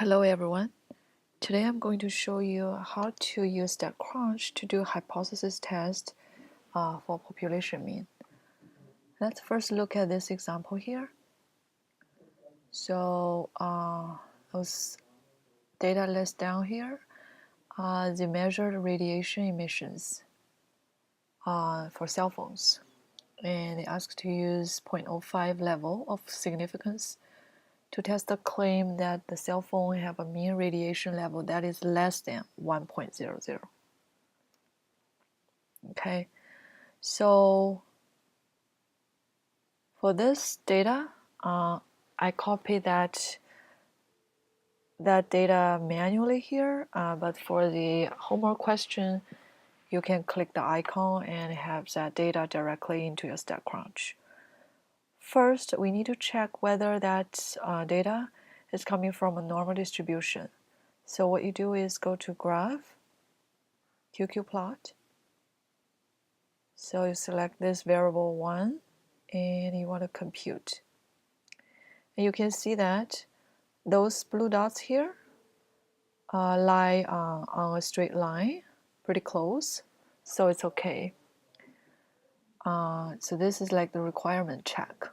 Hello everyone. Today I'm going to show you how to use StatCrunch to do hypothesis test for population mean. Let's first look at this example here. So those data list down here are the measured radiation emissions for cell phones. And they ask to use 0.05 level of significance to test the claim that the cell phone have a mean radiation level that is less than 1.00. Okay, so for this data, I copied that data manually here, but for the homework question, you can click the icon and have that data directly into your StatCrunch. First, we need to check whether that data is coming from a normal distribution. So what you do is go to Graph, QQ-plot. So you select this variable 1 and you want to compute. And you can see that those blue dots here lie on a straight line, pretty close, so it's okay. So this is like the requirement check.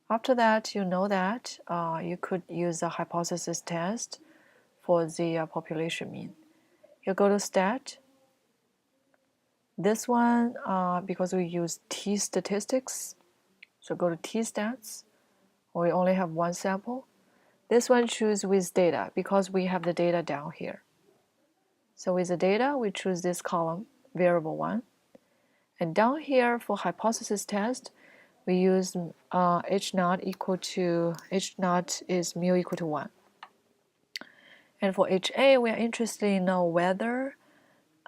After that, you know that you could use a hypothesis test for the population mean. You go to Stat. This one, because we use T-statistics, so go to T-stats. We only have one sample. This one choose with data because we have the data down here. So with the data, we choose this column, variable 1. And down here for hypothesis test, we use H naught is mu equal to 1. And for HA, we are interested in know whether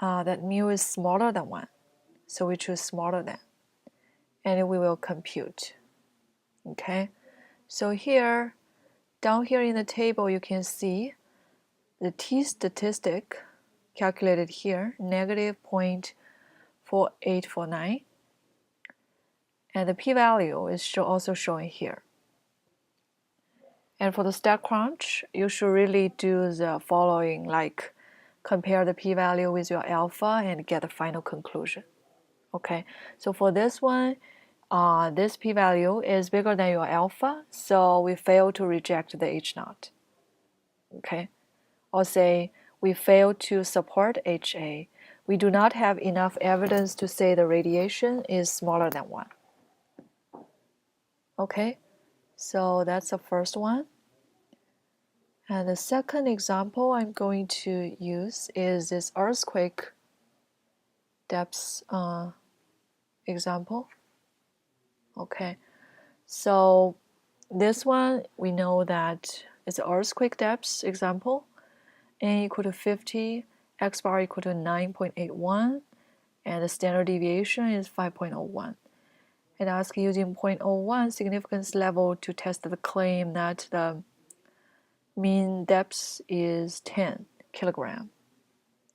that mu is smaller than 1. So we choose smaller than. And we will compute. Okay, so here, down here in the table, you can see the T-statistic calculated here, negative 0.4849. And the p-value is also showing here. And for the StatCrunch, you should really do the following, like compare the p-value with your alpha and get the final conclusion. Okay, so for this one, this p-value is bigger than your alpha, so we fail to reject the H naught. Okay, or say we fail to support HA. We do not have enough evidence to say the radiation is smaller than 1. Okay, so that's the first one. And the second example I'm going to use is this earthquake depth example. Okay, so this one we know that it's an earthquake depth example. N equal to 50, x bar equal to 9.81, and the standard deviation is 5.01. It asks using 0.01 significance level to test the claim that the mean depth is 10 kilogram.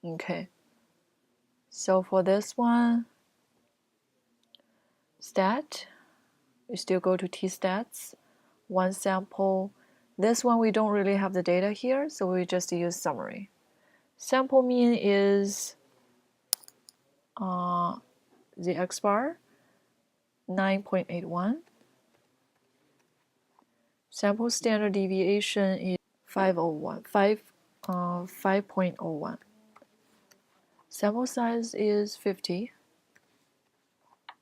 Okay, so for this one, stat, we still go to T-stats, one sample. This one we don't really have the data here, so we just use summary. Sample mean is the x bar, 9.81. Sample standard deviation is 5.01. Sample size is 50.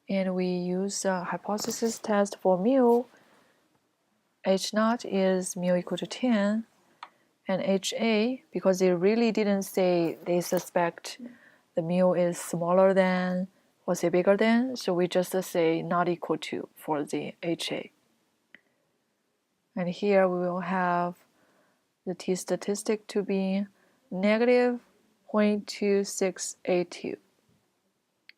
And we use a hypothesis test for mu. H naught is mu equal to 10. And HA, because they really didn't say they suspect the mu is smaller than or say bigger than, so we just say not equal to for the HA. And here we will have the T-statistic to be negative 0.2682.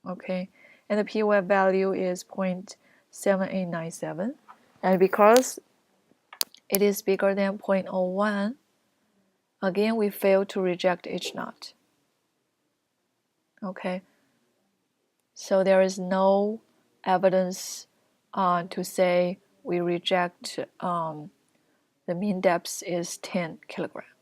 Okay, and the p-web value is 0.7897. And because it is bigger than 0.01, again we fail to reject H naught. Okay, so there is no evidence to say we reject the mean depth is 10 kilogram.